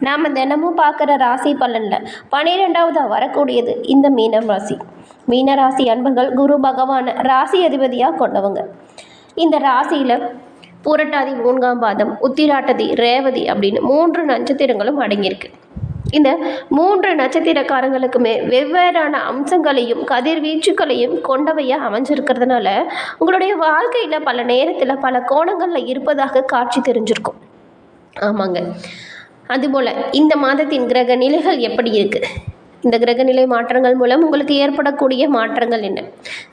நாம் தினமும் பார்க்குற ராசி பலனில் 12வது வரக்கூடியது இந்த மீனம் ராசி. மீனராசி அன்பர்கள் குரு பகவான் ராசி அதிபதியாக கொண்டவங்க. இந்த ராசியில் பூரட்டாதி, 4ஆம் பாதம், உத்திராட்டதி, ரேவதி அப்படின்னு 3 நட்சத்திரங்களும் அடங்கியிருக்கு. இந்த 3 நட்சத்திரக்காரங்களுக்குமே வெவ்வேறான அம்சங்களையும் கதிர்வீச்சுக்களையும் கொண்டவையாக அமைஞ்சிருக்கிறதுனால உங்களுடைய வாழ்க்கையில் பல நேரத்தில் பல கோணங்களில் இருப்பதாக காட்சி தெரிஞ்சிருக்கும். ஆமாங்க. அதுபோல் இந்த மாதத்தின் கிரக நிலைகள் எப்படி இருக்குது, இந்த கிரகநிலை மாற்றங்கள் மூலம் உங்களுக்கு ஏற்படக்கூடிய மாற்றங்கள் என்ன,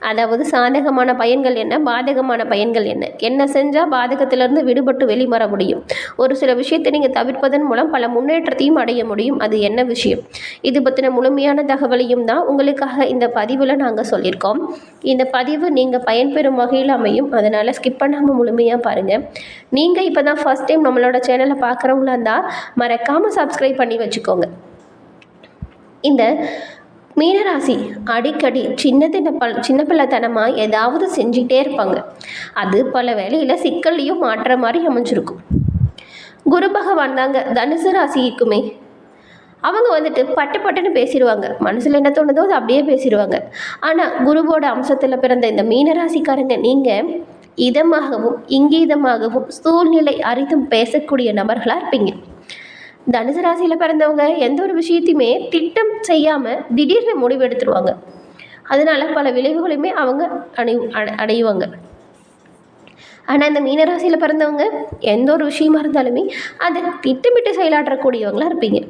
அதாவது சாதகமான பயன்கள் என்ன, பாதகமான பயன்கள் என்ன, என்ன செஞ்சால் பாதகத்திலிருந்து விடுபட்டு வெளிவர முடியும், ஒரு சில விஷயத்தை நீங்கள் தவிர்ப்பதன் மூலம் பல முன்னேற்றத்தையும் அடைய முடியும், அது என்ன விஷயம், இது பற்றின முழுமையான தகவலையும் தான் உங்களுக்காக இந்த பதிவில் நாங்கள் சொல்லியிருக்கோம். இந்த பதிவு நீங்கள் பயன்பெறும் வகையில் அமையும், அதனால் ஸ்கிப் பண்ணாமல் முழுமையாக பாருங்கள். நீங்கள் இப்போ தான் ஃபஸ்ட் டைம் நம்மளோட சேனலை பார்க்குறவங்களா இருந்தால் மறக்காமல் சப்ஸ்கிரைப் பண்ணி வச்சுக்கோங்க. இந்த மீனராசி அடிக்கடி சின்ன பிள்ளைத்தனமாக ஏதாவது செஞ்சிட்டே இருப்பாங்க. அது பல வேளையில் சிக்கல்லையும் மாற்ற மாதிரி அமைஞ்சிருக்கும். குரு பகவான் தாங்க தனுசு ராசிக்குமே. அவங்க பட்டுன்னு பேசிடுவாங்க, மனசில் என்ன தோணுதோ அது அப்படியே பேசிடுவாங்க. ஆனால் குருவோட அம்சத்தில் பிறந்த இந்த மீனராசிக்காரங்க நீங்கள் இதமாகவும் இங்கீதமாகவும் சூழ்நிலை அறிந்தும் பேசக்கூடிய நபர்களாக இருப்பீங்க. தனுசு ராசியில் பிறந்தவங்க எந்த ஒரு விஷயத்தையுமே திட்டம் செய்யாமல் திடீர்னு முடிவு எடுத்துருவாங்க. அதனால பல விளைவுகளையுமே அவங்க அடையுவாங்க. ஆனால் இந்த மீனராசியில் பிறந்தவங்க எந்த ஒரு விஷயமா இருந்தாலுமே அதை திட்டமிட்டு செயலாற்றக்கூடியவங்களாக இருப்பீங்க.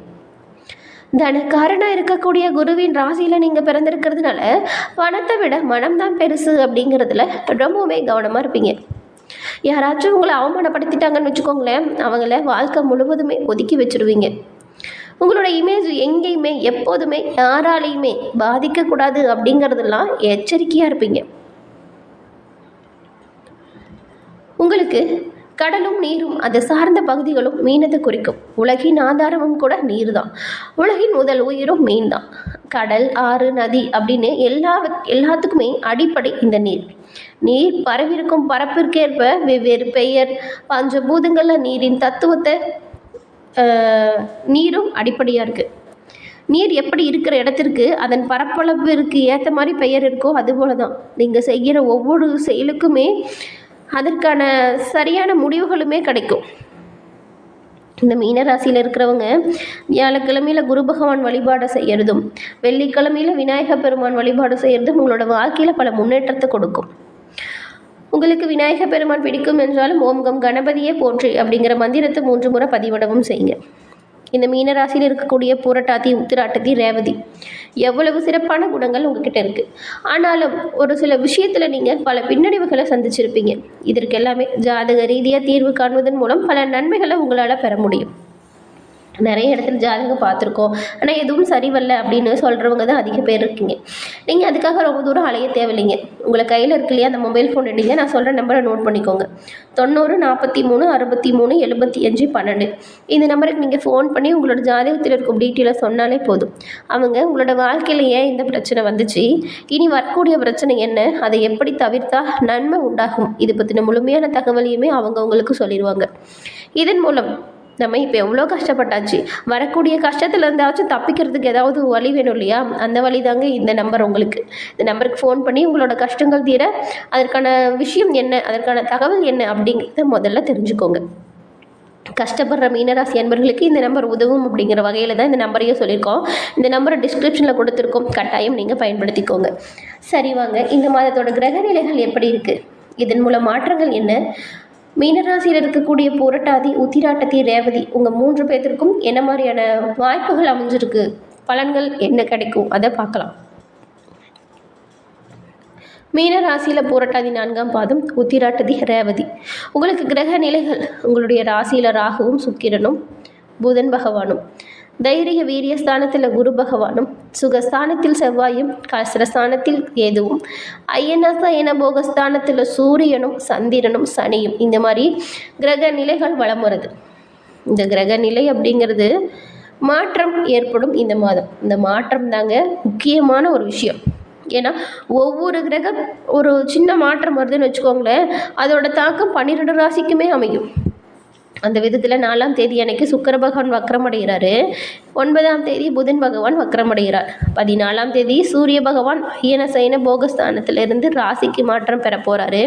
தனக்காரனாக இருக்கக்கூடிய குருவின் ராசியில் நீங்கள் பிறந்திருக்கிறதுனால பணத்தை விட மனம்தான் பெருசு அப்படிங்கிறதுல ரொம்பவுமே கவனமாக இருப்பீங்க. யாராச்சும் உங்களை அவமானப்படுத்திட்டாங்கன்னு வச்சுக்கோங்களேன், அவங்கள வாழ்க்கை முழுவதுமே ஒதுக்கி வச்சுருவீங்க. உங்களோட இமேஜ் எங்கேயுமே எப்போதுமே யாராலையுமே பாதிக்கக்கூடாது அப்படிங்கிறதெல்லாம் எச்சரிக்கையாக இருப்பீங்க. உங்களுக்கு கடலும் நீரும் அது சார்ந்த பகுதிகளும் மீனத்தை குறிக்கும். உலகின் ஆதாரமும் கூட நீர் தான். உலகின் முதல் உயிரும் மீன் தான். கடல், ஆறு, நதி அப்படின்னு எல்லாத்துக்குமே அடிப்படை இந்த நீர். நீர் பரவிருக்கும் பரப்பிற்கேற்ப வெவ்வேறு பெயர். பஞ்சபூதங்களில் நீரின் தத்துவத்தை நீரும் அடிப்படையாக இருக்குது. நீர் எப்படி இருக்கிற இடத்திற்கு அதன் பரப்பளவிற்கு ஏற்ற மாதிரி பெயர் இருக்கோ அதுபோல தான் நீங்கள் செய்கிற ஒவ்வொரு செயலுக்குமே அதற்கான சரியான முடிவுகளுமே கிடைக்கும். இந்த மீனராசியில் இருக்கிறவங்க வியாழக்கிழமையில் குரு பகவான் வழிபாடு செய்கிறதும் வெள்ளிக்கிழமையில் விநாயகர் பெருமான் வழிபாடு செய்கிறதும் உங்களோட வாழ்க்கையில் பல முன்னேற்றத்தை கொடுக்கும். உங்களுக்கு விநாயகர் பெருமான் பிடிக்கும் என்றாலும் ஓம் கம் கணபதியே போற்றி அப்படிங்கிற மந்திரத்தை 3 முறை பதிவிடவும் செய்யுங்க. இந்த மீனராசியில் இருக்கக்கூடிய பூரட்டாதி, உத்திராட்டதி, ரேவதி எவ்வளவு சிறப்பான குணங்கள் உங்ககிட்ட இருக்குது. ஆனாலும் ஒரு சில விஷயத்தில் நீங்கள் பல பின்னடைவுகளை சந்திச்சிருப்பீங்க. இதற்கு எல்லாமே ஜாதக ரீதியாக தீர்வு காண்பதன் மூலம் பல நன்மைகளை உங்களால் பெற முடியும். நிறைய இடத்துல ஜாதகம் பார்த்துருக்கோம், ஆனால் எதுவும் சரி வரல அப்படின்னு சொல்கிறவங்க தான் அதிக பேர் இருக்கீங்க. நீங்கள் அதுக்காக ரொம்ப தூரம் அலைய தேவையில்லைங்க. உங்களை கையில் இருக்கு இல்லையா அந்த மொபைல் ஃபோன் எடுங்க, நான் சொல்கிற நம்பரை நோட் பண்ணிக்கோங்க. 90 43 63 75 12 இந்த நம்பருக்கு நீங்கள் ஃபோன் பண்ணி உங்களோட ஜாதகத்தில் இருக்கும் டீட்டெயிலை சொன்னாலே போதும். அவங்க உங்களோட வாழ்க்கையில் ஏன் இந்த பிரச்சனை வந்துச்சு, இனி வரக்கூடிய பிரச்சனை என்ன, அதை எப்படி தவிர்த்தா நன்மை உண்டாகும், இது பற்றின முழுமையான தகவலையுமே அவங்க உங்களுக்கு சொல்லிடுவாங்க. இதன் மூலம் நம்ம இப்போ எவ்வளோ கஷ்டப்பட்டாச்சு, வரக்கூடிய கஷ்டத்தில் இருந்தாச்சும் தப்பிக்கிறதுக்கு ஏதாவது வழி வேணும் இல்லையா, அந்த வழி தாங்க இந்த நம்பர். உங்களுக்கு இந்த நம்பருக்கு ஃபோன் பண்ணி உங்களோட கஷ்டங்கள் தீர அதற்கான விஷயம் என்ன, அதற்கான தகவல் என்ன அப்படிங்கிறத முதல்ல தெரிஞ்சுக்கோங்க. கஷ்டப்படுற மீனராசி அன்பர்களுக்கு இந்த நம்பர் உதவும் அப்படிங்கிற வகையில் தான் இந்த நம்பரையும் சொல்லியிருக்கோம். இந்த நம்பரை டிஸ்கிரிப்ஷனில் கொடுத்துருக்கோம், கட்டாயம் நீங்கள் பயன்படுத்திக்கோங்க. சரி வாங்க, இந்த மாதத்தோட கிரக நிலைகள் எப்படி இருக்குது, இதன் மூலம் மாற்றங்கள் என்ன, மீனராசியில் இருக்கக்கூடிய பூரட்டாதி, உத்திராட்டதி, ரேவதி உங்கள் 3 பேர்த்திற்கும் என்ன மாதிரியான வாய்ப்புகள் அமைஞ்சிருக்கு, பலன்கள் என்ன கிடைக்கும் அதை பார்க்கலாம். மீனராசியில் பூரட்டாதி 4ஆம் பாதம், உத்திராட்டதி, ரேவதி உங்களுக்கு கிரக நிலைகள் உங்களுடைய ராசியில் ராகுவும் சுக்கிரனும் புதன் பகவானும், தைரிய வீரிய ஸ்தானத்தில் குரு பகவானும், சுகஸ்தானத்தில் செவ்வாயும், கஸ்ரஸ்தானத்தில் கேதுவும், அயன போகஸ்தானத்தில் சூரியனும் சந்திரனும் சனியும் இந்த மாதிரி கிரக நிலைகள் வலம் வருது. இந்த கிரக நிலை அப்படிங்கிறது மாற்றம் ஏற்படும் இந்த மாதம். இந்த மாற்றம் தாங்க முக்கியமான ஒரு விஷயம். ஏன்னா ஒவ்வொரு கிரகம் ஒரு சின்ன மாற்றம் வருதுன்னு வச்சுக்கோங்களேன், அதோட தாக்கம் 12 ராசிக்குமே அமையும். அந்த விதத்தில் 4ஆம் தேதி அன்னைக்கு சுக்கிர பகவான் வக்ரமடைகிறாரு. 9ஆம் தேதி புதன் பகவான் வக்ரமடைகிறார். 14ஆம் தேதி சூரிய பகவான் அயன சயன போகஸ்தானத்திலிருந்து ராசிக்கு மாற்றம் பெற போகிறாரு.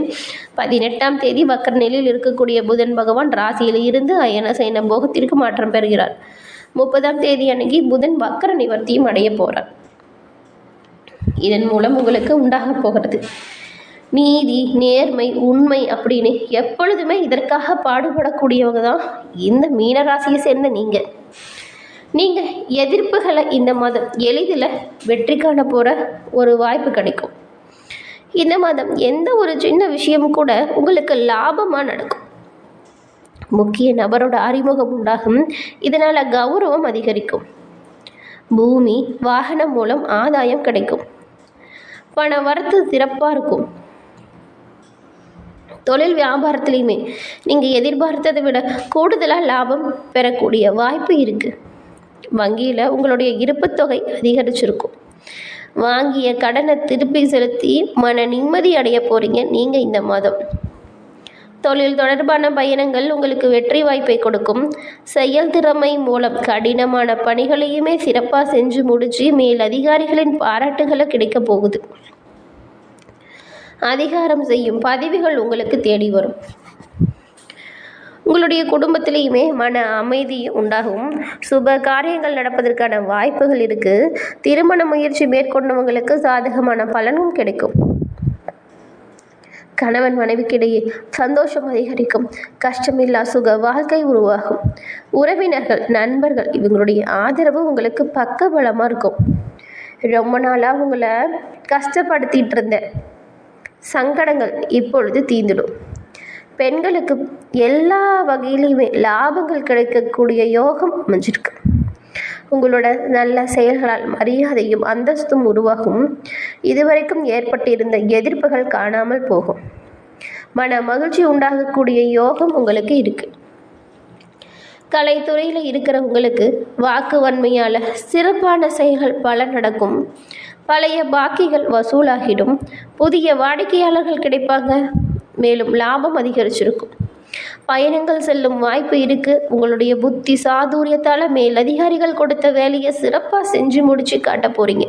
18ஆம் தேதி வக்ர நிலையில் இருக்கக்கூடிய புதன் பகவான் ராசியில் இருந்து அயன சயன போகத்திற்கு மாற்றம் பெறுகிறார். 30ஆம் தேதி அன்னைக்கு புதன் வக்ர நிவர்த்தியும் அடைய போகிறார். இதன் மூலம் உங்களுக்கு உண்டாக போகிறது நீதி, நேர்மை, உண்மை அப்படின்னு எப்பொழுதுமே இதற்காக பாடுபடக்கூடியவங்க தான் இந்த மீனராசியை சேர்ந்த நீங்கள் எதிர்ப்புகளை இந்த மாதம் எளிதில் வெற்றி காண போகிற ஒரு வாய்ப்பு கிடைக்கும். இந்த மாதம் எந்த ஒரு சின்ன விஷயம் கூட உங்களுக்கு லாபமாக நடக்கும். முக்கிய நபரோட அறிமுகம் உண்டாகும். இதனால் கௌரவம் அதிகரிக்கும். பூமி, வாகனம் மூலம் ஆதாயம் கிடைக்கும். பண வரத்து சிறப்பாக இருக்கும். தொழில் வியாபாரத்துலேயுமே நீங்கள் எதிர்பார்த்ததை விட கூடுதலாக லாபம் பெறக்கூடிய வாய்ப்பு இருக்குது. வங்கியில் உங்களுடைய இருப்பு தொகை அதிகரிச்சிருக்கும். வாங்கிய கடனை திருப்பி செலுத்தி மன நிம்மதி அடைய போகிறீங்க நீங்கள் இந்த மாதம். தொழில் தொடர்பான பயணங்கள் உங்களுக்கு வெற்றி வாய்ப்பை கொடுக்கும். செயல் திறமை மூலம் கடினமான பணிகளையுமே சிறப்பாக செஞ்சு முடிச்சு மேல் அதிகாரிகளின் பாராட்டுகளை கிடைக்க போகுது. அதிகாரம் செய்யும் பதவிகள் உங்களுக்கு தேடி வரும். உங்களுடைய குடும்பத்திலையுமே மன அமைதி உண்டாகும். சுப காரியங்கள் நடப்பதற்கான வாய்ப்புகள் இருக்குது. திருமண முயற்சி மேற்கொண்டவங்களுக்கு சாதகமான பலனும் கிடைக்கும். கணவன் மனைவிக்கிடையே சந்தோஷம் அதிகரிக்கும். கஷ்டமில்லா சுக வாழ்க்கை உருவாகும். உறவினர்கள், நண்பர்கள் இவங்களுடைய ஆதரவு உங்களுக்கு பக்கபலமாக இருக்கும். ரொம்ப நாளாக உங்களை கஷ்டப்படுத்திட்டு இருந்த சங்கடங்கள் இப்பொழுது தீர்ந்துடும். பெண்களுக்கு எல்லா வகையிலையுமே லாபங்கள் கிடைக்கக்கூடிய யோகம் அமைஞ்சிருக்கு. உங்களோட நல்ல செயல்களால் மரியாதையும் அந்தஸ்தும் உருவாகும். இதுவரைக்கும் ஏற்பட்டிருந்த எதிர்ப்புகள் காணாமல் போகும். மன மகிழ்ச்சி உண்டாகக்கூடிய யோகம் உங்களுக்கு இருக்குது. கலைத்துறையில் இருக்கிற உங்களுக்கு வாக்கு வன்மையால் சிறப்பான செயல்கள் பல நடக்கும். பழைய பாக்கிகள் வசூலாகிடும். புதிய வாடிக்கையாளர்கள் கிடைப்பாங்க. மேலும் லாபம் அதிகரிச்சிருக்கும். பயணங்கள் செல்லும் வாய்ப்பு இருக்குது. உங்களுடைய புத்தி சாதுரியத்தால் மேலதிகாரிகள் கொடுத்த வேலையை சிறப்பாக செஞ்சு முடித்து காட்ட போகிறீங்க.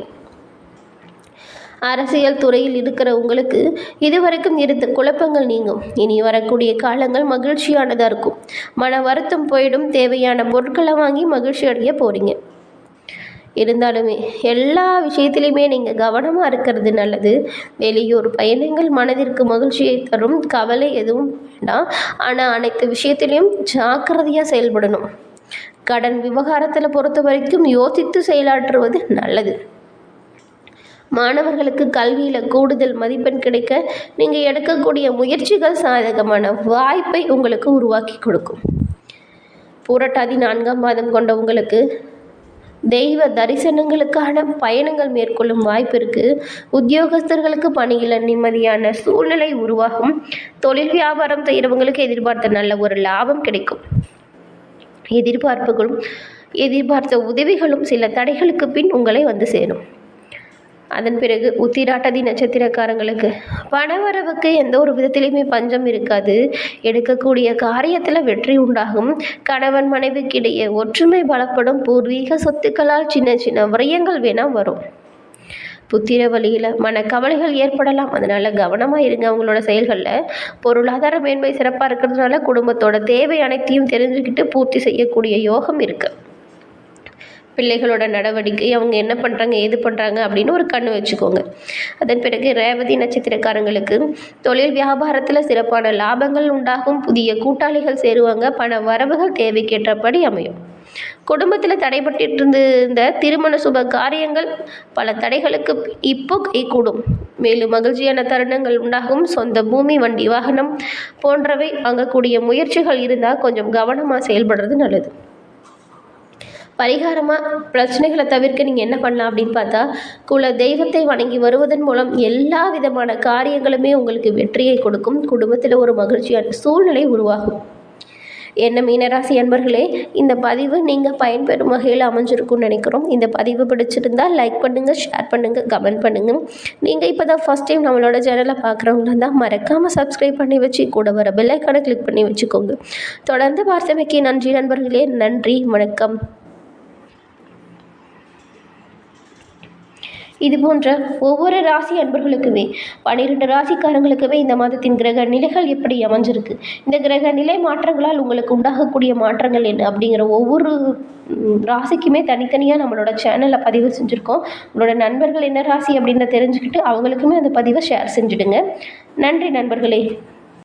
அரசியல் துறையில் இருக்கிற உங்களுக்கு இதுவரைக்கும் இருந்த குழப்பங்கள் நீங்கும். இனி வரக்கூடிய காலங்கள் மகிழ்ச்சியானதாக இருக்கும். மன வருத்தம் போயிடும். தேவையான பொருட்களை வாங்கி மகிழ்ச்சி அடைய போகிறீங்க. இருந்தாலுமே எல்லா விஷயத்திலையுமே நீங்கள் கவனமாக இருக்கிறது நல்லது. வெளியூர் பயணங்கள் மனதிற்கு மகிழ்ச்சியை தரும். கவலை எதுவும் வேண்டாம். ஆனால் அனைத்து விஷயத்திலையும் ஜாக்கிரதையாக செயல்படணும். கடன் விவகாரத்தில் பொறுத்த வரைக்கும் யோசித்து செயலாற்றுவது நல்லது. மாணவர்களுக்கு கல்வியில் கூடுதல் மதிப்பெண் கிடைக்க நீங்கள் எடுக்கக்கூடிய முயற்சிகள் சாதகமான வாய்ப்பை உங்களுக்கு உருவாக்கி கொடுக்கும். புரட்டாதி 4ஆம் மாதம் கொண்ட உங்களுக்கு தெய்வ தரிசனங்களுக்கான பயணங்கள் மேற்கொள்ளும் வாய்ப்பு இருக்குது. உத்தியோகஸ்தர்களுக்கு பணியில் நிம்மதியான சூழ்நிலை உருவாகும். தொழில் வியாபாரம் செய்கிறவங்களுக்கு எதிர்பார்த்த நல்ல ஒரு லாபம் கிடைக்கும். எதிர்பார்த்த உதவிகளும் சில தடைகளுக்கு பின் உங்களை வந்து சேரும். அதன் பிறகு உத்திராட்டதி நட்சத்திரக்காரங்களுக்கு பணவரவுக்கு எந்த ஒரு விதத்திலையுமே பஞ்சம் இருக்காது. எடுக்கக்கூடிய காரியத்தில் வெற்றி உண்டாகும். கணவன் மனைவிக்கிடையே ஒற்றுமை பலப்படும். பூர்வீக சொத்துக்களால் சின்ன சின்ன விரயங்கள் வேணால் வரும். புத்திர வழியில் மனக்கவலைகள் ஏற்படலாம். அதனால் கவனமாக இருங்க அவங்களோட செயல்களில். பொருளாதார மேன்மை சிறப்பாக இருக்கிறதுனால குடும்பத்தோட தேவை அனைத்தையும் தெரிஞ்சுக்கிட்டு பூர்த்தி செய்யக்கூடிய யோகம் இருக்குது. பிள்ளைகளோட நடவடிக்கை, அவங்க என்ன பண்ணுறாங்க ஏது பண்ணுறாங்க அப்படின்னு ஒரு கண்ணு வச்சுக்கோங்க. அதன் பிறகு ரேவதி நட்சத்திரக்காரங்களுக்கு தொழில் வியாபாரத்தில் சிறப்பான லாபங்கள் உண்டாகும். புதிய கூட்டாளிகள் சேருவாங்க. பண வரவுகள் தேவைக்கேற்றபடி அமையும். குடும்பத்தில் தடைபட்டு இருந்த திருமண சுப காரியங்கள் பல தடைகளுக்கு இப்போ கைகூடும். மேலும் மகிழ்ச்சியான தருணங்கள் உண்டாகும். சொந்த பூமி, வண்டி, வாகனம் போன்றவை வாங்கக்கூடிய முயற்சிகள் இருந்தால் கொஞ்சம் கவனமாக செயல்படுறது நல்லது. பரிகாரமாக பிரச்சனைகளை தவிர்க்க நீங்கள் என்ன பண்ணலாம் அப்படின்னு பார்த்தா, குல தெய்வத்தை வணங்கி வருவதன் மூலம் எல்லா விதமான காரியங்களுமே உங்களுக்கு வெற்றியை கொடுக்கும். குடும்பத்தில் ஒரு மகிழ்ச்சியான சூழ்நிலை உருவாகும். என்ன மீனராசி அன்பர்களே, இந்த பதிவு நீங்கள் பயன்பெறும் வகையில் அமைஞ்சிருக்கும்னு நினைக்கிறோம். இந்த பதிவு பிடிச்சிருந்தால் லைக் பண்ணுங்கள், ஷேர் பண்ணுங்கள், கமெண்ட் பண்ணுங்கள். நீங்கள் இப்போ தான் ஃபஸ்ட் டைம் நம்மளோட சேனலை பார்க்குறவங்களா இருந்தால் மறக்காமல் சப்ஸ்கிரைப் பண்ணி வச்சு கூட வர பெல் ஐக்கானை கிளிக் பண்ணி வச்சுக்கோங்க. தொடர்ந்து பார்த்தமைக்கு நன்றி நண்பர்களே. நன்றி, வணக்கம். இது போன்ற ஒவ்வொரு ராசி அன்பர்களுக்குமே 12 ராசிக்காரங்களுக்குமே இந்த மாதத்தின் கிரக நிலைகள் எப்படி அமைஞ்சிருக்கு, இந்த கிரக நிலை மாற்றங்களால் உங்களுக்கு உண்டாகக்கூடிய மாற்றங்கள் என்ன அப்படிங்கிற ஒவ்வொரு ராசிக்குமே தனித்தனியாக நம்மளோட சேனலில் பதிவு செஞ்சுருக்கோம். உங்களோட நண்பர்கள் என்ன ராசி அப்படின்னு தெரிஞ்சுக்கிட்டு அவங்களுக்குமே அந்த பதிவை ஷேர் செஞ்சுடுங்க. நன்றி நண்பர்களே.